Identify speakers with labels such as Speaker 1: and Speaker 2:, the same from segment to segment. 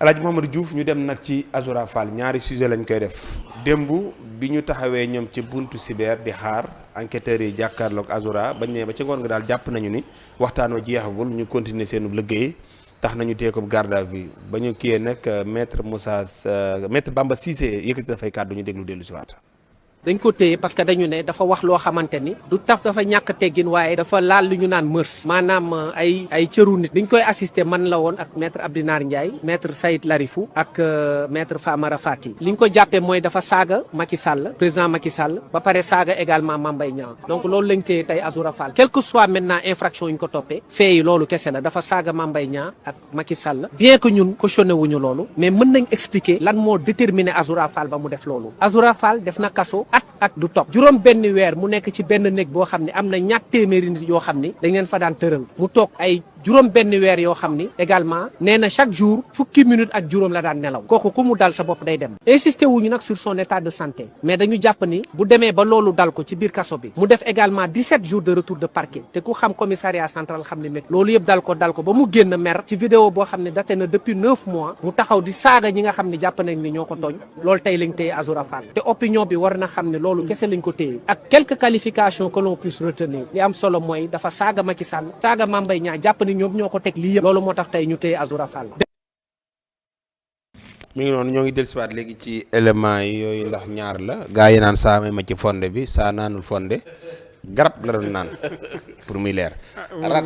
Speaker 1: El Hadj Mouhamadou Diouf ñu dem nag ci Azoura Fall ñaari sujet lañ koy def démb bi ñu taxawee ñoom ci buntu cyber di xaar enquêteurs yi jàkkaarloog Azoura bañ ne ba ci ngoon nga daal jàpp nañu ni waxtaanoo jeexagul ñu continuer seenu liggéey tax nañu téye ko garde à vue ba ñu kiyee nag maître Bamba Cissé yëkkati dafay kàddu ñu déglu dellu si waat.
Speaker 2: dañ ko téye parce que dañu ne dafa wax loo xamante ni du taf dafa ñàkk teggin waaye dafa laal lu ñu naan mërs maanaam ay cëru nit biñ koy assister man la woon ak maître Abdinar Ndiaye maître Saïd Larifou ak maître Famara Fati li ñu ko jàppee mooy dafa saaga Macky Sall président Macky Sall ba pare saaga également Mame Mbaye Niang donc loolu lañ téye tey Azoura Fall quel que soit maintenant infraction yi ñu ko toppee fee yi loolu kese la dafa saaga Mame Mbaye Niang ak Macky Sall bien que ñun cautionné wuñu loolu mais mën nañ expliquer lan moo déterminé Azoura Fall ba mu def loolu Azoura Fall def na kaso ak du topp juróom benn weer mu nekk ci benn néeg boo xam ne am na ñaar téeméeri nit yoo xam ni dañ leen fa daan tëral mu toog ay juróom benn weer yoo xam ni également nee na chaque jour fukki minutes ak juróom la daan nelaw kooku ku mu dal sa bopp day dem insisté wuñu nag sur son état de santé mais dañu jàpp ni bu demee ba loolu dal ko ci biir kaso bi mu def également 17 jours de retour de parquet te ku xam commissariat central xam ne métti loolu yëpp dal ko ba mu génn mer ci vidéo boo xam ne daté na depuis 9 mois mu taxaw di saaga ñi nga xam ne jàpp nañ ni ñoo ko tooñ loolu tey lañ téye Azoura Fall te opinion bi war na xam ne loolu kese lañ ko téye ak quelques qualifications que l'on puisse retenir li am solo mooy dafa saaga Macky Sall saaga Mame Mbaye Niang jàpp ni ñoom ñoo ko teg lii yëpp loolu moo tax tey ñu téye Azoura Fall.
Speaker 1: mi ngi noonu ñoo ngi dellusiwaat léegi ci éléments yi yooyu ndax ñaar la gaa yi naan saa may ma ci fonde bi saa naanul fonde garab la doon naan pour muy leer. rat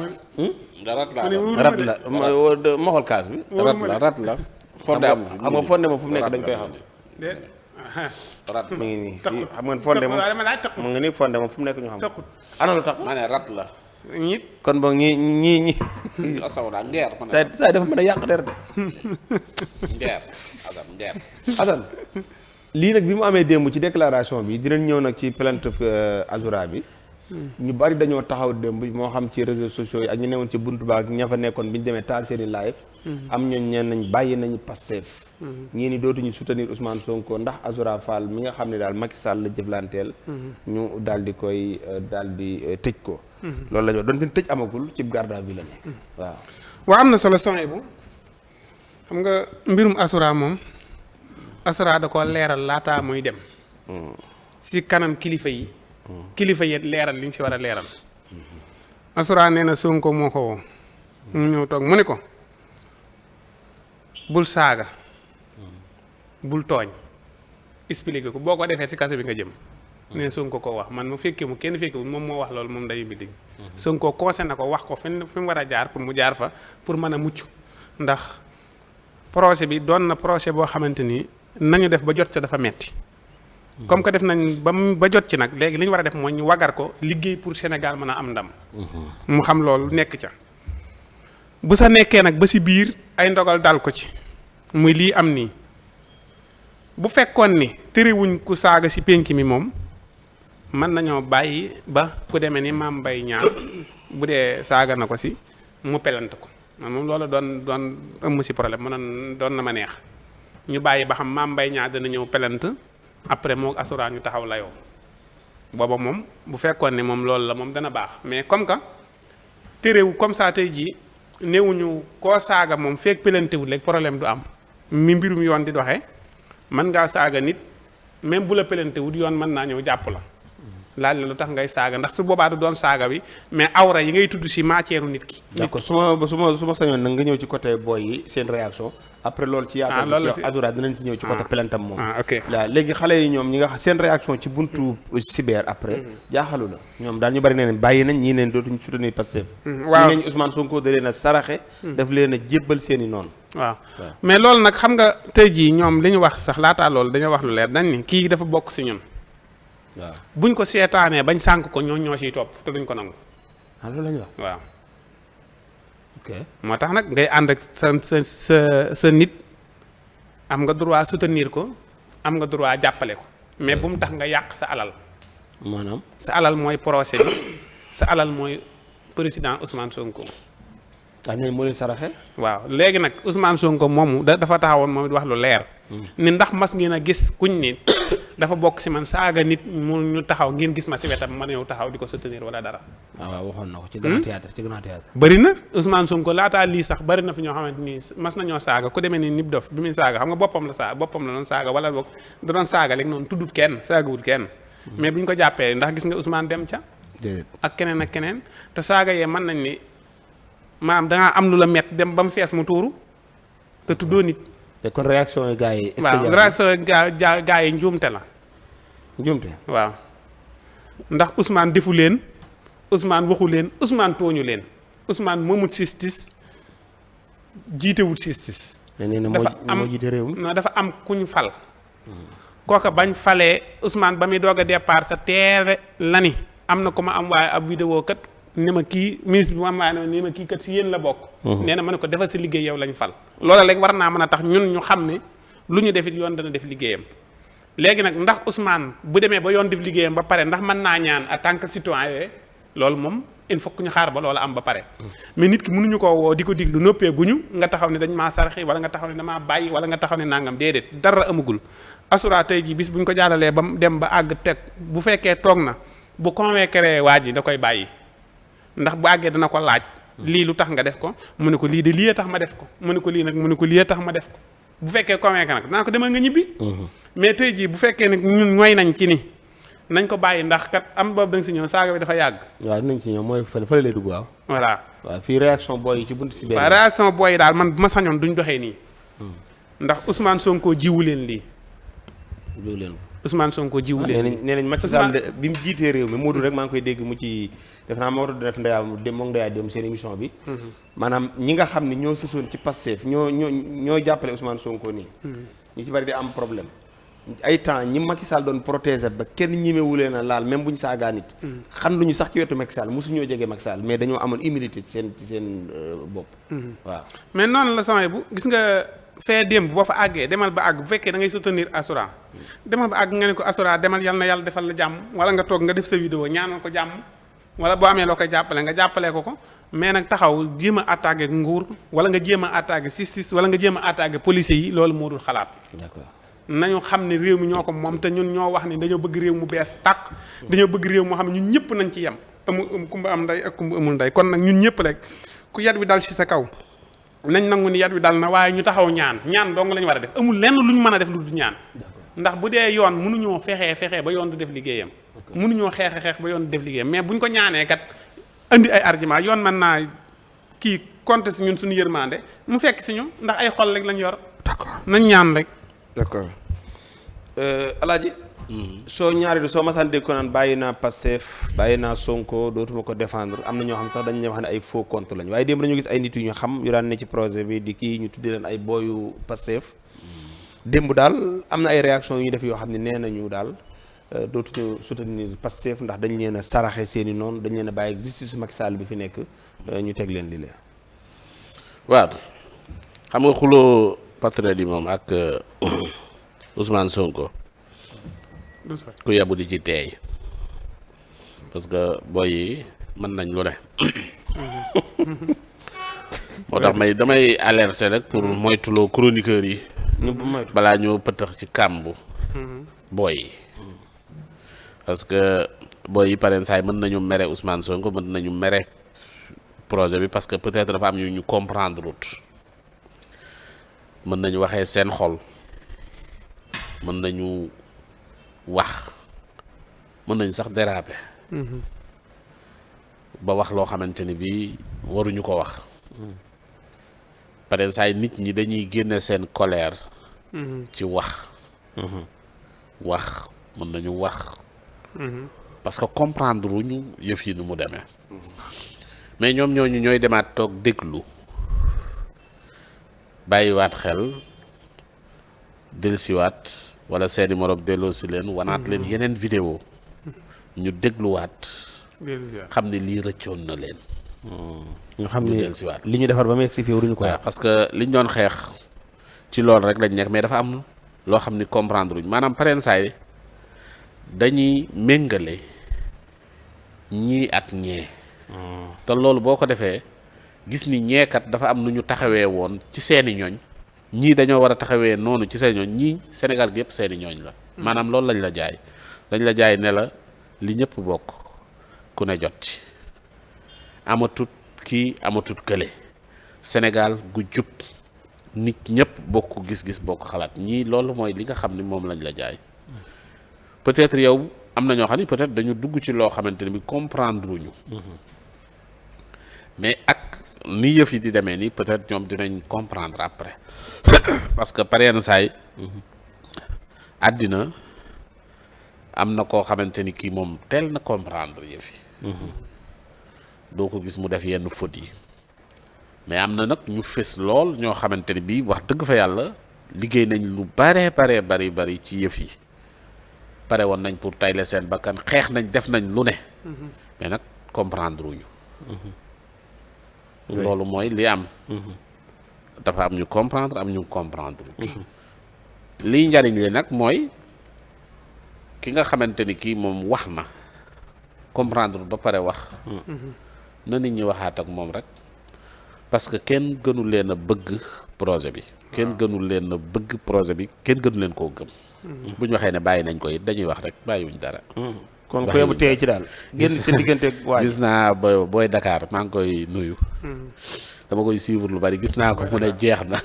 Speaker 1: la ma xool kaas bi. rat la fonde amul xam nga fonde moom fu mu nekk dañ koy xam. rat mi ngi nii xam nga fonde moom mu ngi nii fonde moom fu mu nekk ñu xam. ana lu tax
Speaker 3: ma ne rat la.
Speaker 1: ñit kon boog ñi
Speaker 3: asawda ngeer man
Speaker 1: saa dafa mën a yàq der de
Speaker 3: ngeer
Speaker 1: Assane lii nag bi mu amee démb ci déclaration bi dinañ ñëw nag ci plainte Azoura bi ñu bari dañoo taxaw démb moo xam ci réseaux sociaux yi ak ñu newoon ci buntu ba ak ña fa nekkoon bi ñu demee taal seeni live am ñooñ ñeen nañ bàyyi nañu Pastef ñii ni dootuñu soutenir Ousmane Sonko ndax Azoura Fall mi nga xam ne daal Macky Sall la jëflanteel ñu daal di koy daal di tëj ko loolu la ñu wax doon tëj amagul ci garde à vue la nekk
Speaker 4: waaw am na solo sonné bu xam nga mbirum Azoura moom Azoura da ko leeral laataa muy dem si kanam kilifa yi kilifa yi leeral li ñu si war a leeral Azoura nee na Sonko moo ko woo mu ñëw toog mu ne ko bul saaga bul tooñ expliqué ko boo ko defee si kaso bi nga jëm ne Sonko ko wax man mu fekkee mu kenn fekkee moom moo wax loolu moom day bi Sonko conseillé na ko wax ko fi mu war a jaar pour mu jaar fa pour mën a mucc ndax projet bi doon na projet boo xamante ni nañu def ba jot ca dafa metti comme que def nañ ba jot ci nag léegi li ñu war a def mooy ñu wagar ko liggéey pour Sénégal mën a am ndam mu xam loolu nekk ca bu sa nekkee nag ba si biir ay ndogal dal ko ci muy lii am nii bu fekkoon ni terewuñ ku saaga si pénc mi moom mën nañoo bàyyi ba ku demee ni Mame Mbaye Niang bu dee saaga na ko si mu pelant ko man moom loolu doon ëmm si problème mu doon na ma neex ñu bàyyi ba xam Mame Mbaye Niang dana ñëw pelant après moo Azoura ñu taxaw layoo booba moom bu fekkoon ne moom loolu la moom dana baax mais comme que terewu comme ça tey jii néewuñu koo saaga moom feek pelantewul rek problème du am mi mbirum yoon di doxee mën ngaa saaga nit même bu la pelantewul yoon mën naa ñëw jàpp la laaj la lu tax ngay saaga ndax su boobaa du doon saaga bi mais awra yi ngay tudd si matière nit ki.
Speaker 1: d'accord su ma sañoon nag nga ñëw ci côté boy yi seen réaction après loolu ci yaakaar naa ci Azoura dinañ ci ñëw ci côté plaintam moom.
Speaker 4: ok
Speaker 1: waaw léegi xale yi ñoom ñi nga seen réaction ci buntu cyber après jaaxalu la ñoom daal ñu bari nee nañ bàyyi nañ ñii neen dootuñu soutenir Pastef. waaw ñii nañ Ousmane Sonko da leen a saraxe. daf leen a jébbal seen i noonu.
Speaker 4: waaw mais loolu nag xam nga tey jii ñoom li ñu wax sax laataa loolu dañoo wax lu leer dañ ni kii dafa bokk si ñun.
Speaker 1: waaw
Speaker 4: buñ ko seetaanee bañ sànk ko ñoo siy topp te duñ ko nangu.
Speaker 1: ah loolu la ñu wax
Speaker 4: waaw.
Speaker 1: ok
Speaker 4: moo tax nag ngay ànd ak sa nit am nga droit soutenir ko am nga droit jàppale ko mais bu mu tax nga yàq sa alal.
Speaker 1: maanaam
Speaker 4: sa alal mooy procès bi sa alal mooy président Ousmane Sonko.
Speaker 1: ah nee moo leen saraxe.
Speaker 4: waaw léegi nag Ousmane Sonko moomu dafa taxawoon moom it wax lu leer. ni ndax mas ngeen a gis kuñ ni dafa bokk si man saaga nit mu ñu taxaw ngeen gis ma si wetam ma ñëw taxaw di ko soutenir wala dara.
Speaker 1: waaw waxoon na ko ci grand théâtre ci grand théâtre.
Speaker 4: bëri na Ousmane Sonko laataa lii sax bëri na fi ñoo xamante ni mas nañoo saaga ku demee ni Nib Dof bi muy saaga xam nga boppam la doon saaga wala boog da doon saaga léegi noonu tuddut kenn saagawul kenn. mais bu ñu ko jàppee ndax gis nga Ousmane dem ca. ak keneen te saaga yee mën nañ ni maanaam dangaa am lu la mett dem ba mu fees mu tuuru te tuddoo nit.
Speaker 1: te kon réaction yi gars yi. est-ce que
Speaker 4: waaw réaction gars yi njuumte la.
Speaker 1: njuumte
Speaker 4: waaw ndax Ousmane defu leen Ousmane waxu leen Ousmane tooñu leen Ousmane moomut justice jiitewut justice.
Speaker 1: dafa am moo jiite réew mi
Speaker 4: non dafa am ku ñu fal. kooka bañ falee Ousmane ba muy doog a départ sa teere la ni am na ko ma am waaye ab vidéo kat ne ma kii ministre bi mu am waaye ne ma kii kat si yéen la bokk. nee na ma ne ko defal si liggéey yow lañ fal. loola léegi war naa mën a tax ñun ñu xam ne lu ñu defit yoon dana def liggéeyam léegi nag ndax Ousmane bu demee ba yoon def liggéeyam ba pare ndax mën naa ñaan en tant que citoyen loolu moom il faut que ñu xaar ba loola am ba pare. mais nit ki mënuñu koo woo di ko diglu noppee guñu nga taxaw ne dañ maa sarxi wala nga taxaw ne damaa bàyyi wala nga taxaw ne nangam déedéet dara amagul. Asura tey jii bis bu ñu ko jaaralee ba mu dem ba àgg teg bu fekkee toog na bu convaincre waa ji da koy bàyyi ndax bu àggee dana ko laaj. lii lu tax nga def ko mu ne ko lii de lii tax ma def ko mu ne ko lii nag mu ne ko lii tax ma def ko bu fekkee convaincre nag danaa ko demal nga ñibbi. mais tey jii bu fekkee nag ñun ñooy nañ ci ni nañ ko bàyyi ndax kat am boobu da nga si ñëw saaga bi dafa yàgg.
Speaker 1: waaw dinañ ci ñëw mooy fële lay dugg waaw.
Speaker 4: voilà
Speaker 1: waaw fii réaction booy yi ci buntu si benn.
Speaker 4: waaw réaction booy yi daal man bu ma sañoon duñ doxee nii. ndax Ousmane Sonko jiwu leen lii.
Speaker 1: jiwu leen ko.
Speaker 4: Ousmane Sonko jiwu leen.
Speaker 1: nee nañ Macky Sall bi mu jiitee réew mi Modou rek maa ngi koy dégg mu ci def naa ma war a def ndeyaa dem seen émission bi. maanaam ñi nga xam ni ñoo sësoon ci Pastef ñoo jàppale Ousmane Sonko nii. ñu ci bari di am problème. ay temps ñi Macky Sall doon protéger ba kenn ñemewulee na laal même bu ñu saagaa nit. xam luñu sax ci wetu Macky Sall mosuñoo jege Macky Sall mais dañoo amoon humilité ci seen bopp. waaw
Speaker 4: mais noonu la samay bu gis nga fee démb boo fa àggee demal ba àgg bu fekkee da ngay soutenir Asura demal ba àgg nga ne ko Asura demal yal na yàlla defal la jàmm wala nga toog nga def sa vidéo ñaanal ko jàmm wala boo amee loo koy jàppale nga jàppalee ko mais nag taxaw jéem a attaqué nguur wala nga jéem a attaqué justice wala nga jéem a attaqué policiers yi loolu moo dul xalaat.
Speaker 1: d'accord.
Speaker 4: nañu xam ne réew mi ñoo ko moom te ñun ñoo wax ni dañoo bëgg réew mu bees tàq dañoo bëgg réew moo xam ne ñun ñëpp nañ ci yem kumba am ndey ak kumba amul ndey kon nag ñun ñëpp rek ku yat wi dal ci sa kaw nañ nangu ni yat wi dal na waaye ñu taxaw ñaan dong lañu war a def amul lenn lu ñu mën a def lu du ñaan ndax bu dee yoon mënuñoo fexee ba yoon du def liggéeyam mënuñoo xeex ba yoon du def liggéeyam mais buñ ko ñaanee kat andi ay argument yoon mën naa kii compter si ñun suñu yërmande mu fekk si ñu ndax ay xol rek lañ yor d'accord nañ ñaan rek.
Speaker 1: d'accord Alaaji soo masaan dégg ko naan bàyyi naa Pastef bàyyi naa Sonko dootuma ko défendre am na ñoo xam sax dañu wax ne ay faux compte lañ waaye démb dañu gis ay nit yu ñu xam yu daan ne ci projet bi di kii ñu tuddee leen ay booyu Pastef démb daal am na ay réaction yu ñu def yoo xam ne nee nañu daal dootuñu soutenir Pastef ndax dañ leen a saraxe seeni noonu dañ leen a bàyyi justice Macky Sall bi fi nekk ñu teg leen li leen
Speaker 3: waaw xam nga xuloo patriote yi moom ak Ousmane Sonko ku yebu di ci teey parce que boy yi mën nañ lu ne moo tax damay alerter rek pour moytuloo chroniqueurs yi balaa ñoo pëtax ci kàmbu boy yi parce que boy yi pareen saay mën nañu mere Ousmane Sonko mën nañu mere projet bi parce que peut-être dafa am ñu comprendre route mën nañu waxee seen xol mën nañu wax mën nañu sax déraper ba wax loo xamante ni bi waruñu ko wax peut-être saa nit ñi dañuy génne seen colère ci wax mën nañu wax parce que comprendre wuñu yëf yi nu mu demee mais ñoom ñooñu ñooy demaat toog déglu bàyyiwaat xel dellusiwaat wala seeni moroom delloo si leen wanaat leen yeneen vidéo ñu dégluwaat xam ne lii rëccoon na leen
Speaker 1: ñu xam ne
Speaker 3: dellusiwaat
Speaker 1: li ñu defar ba mu egg si fii waruñu ko
Speaker 3: waaw parce que liñ doon xeex ci loolu rek lañ nekk mais dafa am loo xam ni comprendre uñ maanaam pareen saay dañuy méngale ñii ak ñee te loolu boo ko defee gis ni ñeekat dafa am nu ñu taxawee woon ci seeni ñooñ ñii dañoo war a taxawee noonu ci seeni ñooñ ñii Sénégal gi yëpp seeni ñooñ la maanaam loolu lañ la jaay dañ la jaay ne la li ñëpp bokk ku ne jot ci amatut kii amatut kële Sénégal gu jub nit ñëpp bokk gis-gis bokk xalaat ñii loolu mooy li nga xam ni moom lañ la jaay peut-être yow am na ñoo xam ni peut-être dañu dugg ci loo xamante ne bi comprendre wuñu mais ak ni yëf yi di demee nii peut-être ñoom dinañ comprendre après parce que par yenn saay àddina am na koo xamante ni kii moom teel na comprendre yëf yi doo ko gis mu def yenn fautes yi mais am na nag ñu fës lool ñoo xamante ni bii wax dëgg fa yàlla liggéey nañ lu bari ci yëf yi pare woon nañ pour tayle seen bakkan xeex nañ def nañ lu ne mais nag comprendre wuñu loolu mooy li am dafa am ñu comprendre am ñu comprendre liy njariñ li nag mooy ki nga xamante ni kii moom wax na comprendre ba pare wax na nit ñi waxaat ak moom rek parce que kenn gënu leen a bëgg projet bi kenn gënu leen a bëgg projet bi kenn gënu leen koo gëm bu ñu waxee ne bàyyi nañ ko it dañuy wax rek bàyyiwuñ dara
Speaker 1: kon ku yebu tey ci daal génn sa diggante waaj
Speaker 3: gis naa booy Dakar maa ngi koy nuyu dama koy suivre lu bari gis naa ko mu ne jeex na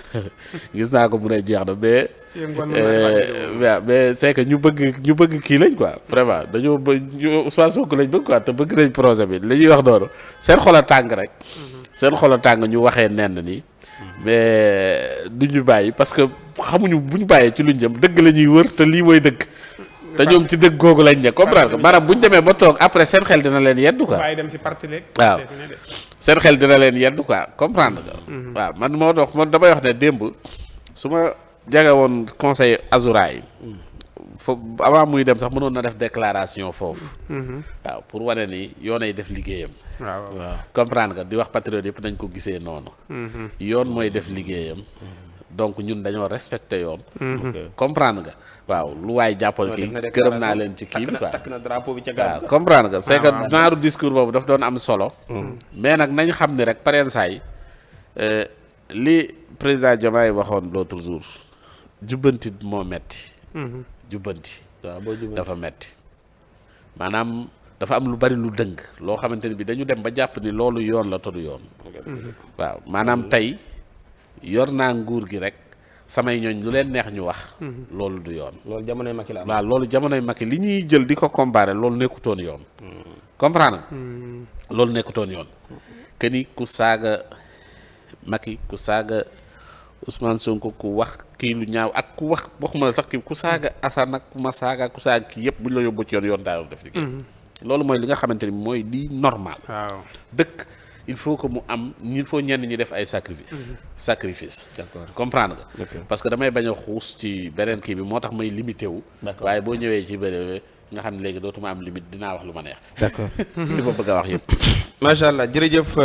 Speaker 3: gis naa ko mu ne jeex na mais waaw mais c'est que ñu bëgg kii lañ quoi vraiment dañoo bëgg Ousmane Sonko lañ bëgg quoi te bëgg nañ projet bi li ñuy wax noonu seen xol a tàng rek seen xol a tàng ñu waxee nenn nii mais duñu bàyyi parce que xamuñu buñ bàyyee ci luñ jëm dëgg la ñuy wër te lii mooy dëgg te ñoom ci dëgg googu lañ ne comprendre nga maanaam bu ñu demee ba toog après seen xel dina leen yeddu quoi
Speaker 4: bàyyi dem si parti léegi
Speaker 3: waaw seen xel dina leen yeddu quoi comprendre nga waaw man moo tax man damay wax ne démb su ma jege woon conseil Azura yi foofu avant muy dem sax mënoon na def déclaration foofu waaw pour wane ni yoonay def liggéeyam
Speaker 4: waaw
Speaker 3: comprendre nga di wax patriote yëpp nañ ko gisee noonu yoon mooy def liggéeyam donc ñun dañoo respecté yoon comprendre nga waaw lu waay jàppal kii gërëm naa leen ci kii bi quoi
Speaker 1: takk na drapeau bi ca
Speaker 3: waaw comprendre nga c'est que genre discours boobu daf doon am solo mais nag nañ xam ni rek pareen saay li président Diomaye waxoon l'autre jour jubbanti moo metti jubbanti dafa metti maanaam dafa am lu bari lu dëng loo xamante ni bi dañu dem ba jàpp ni loolu yoon la toddu yoon waaw maanaam tey yor naa nguur gi rek samay ñooñ lu leen neex ñu wax loolu du yoon
Speaker 1: loolu jamonoy Macky la am
Speaker 3: waaw loolu jamonoy Macky li ñuy jël di ko comparer loolu nekkutoon yoon comprendre loolu nekkutoon yoon que ni ku saaga Macky ku saaga Ousmane Sonko ku wax kii lu ñaaw ak ku wax waxuma la sax kii ku saaga Assane ak ku ma saaga ku saaga kii yëpp bu ñu la yóbbu ci yoon daal def liggéey loolu mooy li nga xamante ni mooy di normal
Speaker 4: waaw
Speaker 3: dëkk il faut que mu am il faut ñenn ñi def ay sacrifice
Speaker 1: d'accord
Speaker 3: comprendre nga
Speaker 1: ok
Speaker 3: parce que damay bañ a xuus ci beneen kii bi moo tax may limité wu waaye boo ñëwee ci beneen nga xam ne léegi dootuma am limite dinaa wax lu ma neex
Speaker 1: d'accord
Speaker 3: li ma bëgg a wax yëpp
Speaker 1: macha allah jërëjëf